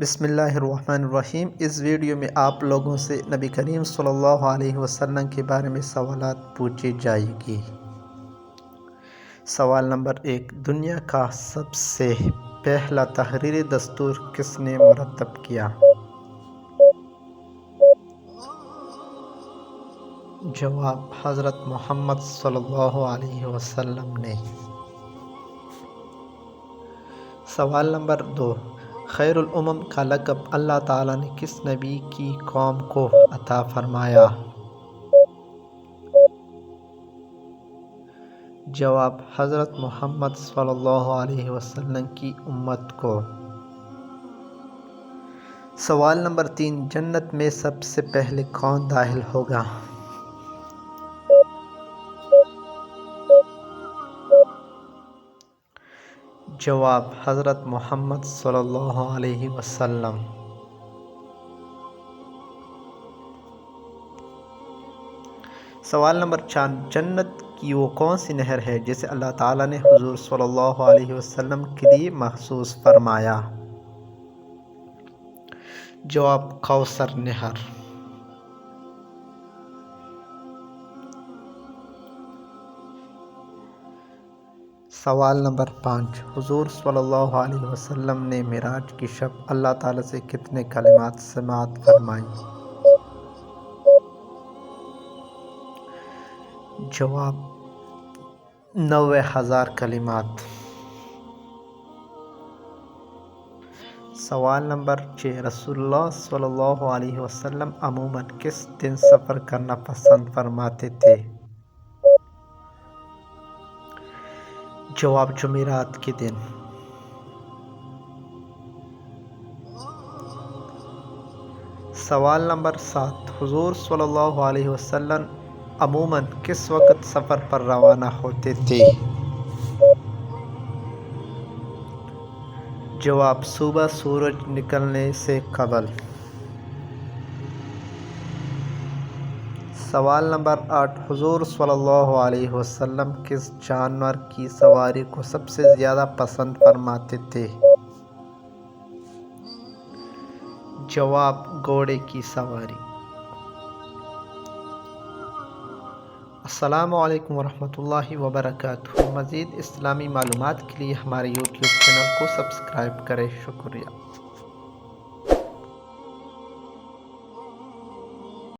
بسم اللہ الرحمن الرحیم۔ اس ویڈیو میں آپ لوگوں سے نبی کریم صلی اللہ علیہ وسلم کے بارے میں سوالات پوچھے جائیں گے۔ سوال نمبر 1، دنیا کا سب سے پہلا تحریری دستور کس نے مرتب کیا؟ جواب، حضرت محمد صلی اللہ علیہ وسلم نے۔ سوال نمبر 2، خیر الامم کا لقب اللہ تعالیٰ نے کس نبی کی قوم کو عطا فرمایا؟ جواب، حضرت محمد صلی اللہ علیہ وسلم کی امت کو۔ سوال نمبر 3، جنت میں سب سے پہلے کون داخل ہوگا؟ جواب، حضرت محمد صلی اللہ علیہ وسلم۔ سوال نمبر 4، جنت کی وہ کون سی نہر ہے جسے اللہ تعالیٰ نے حضور صلی اللہ علیہ وسلم کے لیے مخصوص فرمایا؟ جواب، کوثر نہر۔ سوال نمبر 5، حضور صلی اللہ علیہ وسلم نے معراج کی شب اللہ تعالیٰ سے کتنے کلمات سماعت فرمائیں؟ جواب، 90,000 کلمات۔ سوال نمبر 6، رسول اللہ صلی اللہ علیہ وسلم عموماً کس دن سفر کرنا پسند فرماتے تھے؟ جواب، جمعرات کے دن۔ سوال نمبر 7، حضور صلی اللہ علیہ وسلم عموماً کس وقت سفر پر روانہ ہوتے تھے؟ جواب، صبح سورج نکلنے سے قبل۔ سوال نمبر 8، حضور صلی اللہ علیہ وسلم کس جانور کی سواری کو سب سے زیادہ پسند فرماتے تھے؟ جواب، گھوڑے کی سواری۔ السلام علیکم ورحمۃ اللہ وبرکاتہ۔ مزید اسلامی معلومات کے لیے ہمارے یوٹیوب چینل کو سبسکرائب کریں۔ شکریہ۔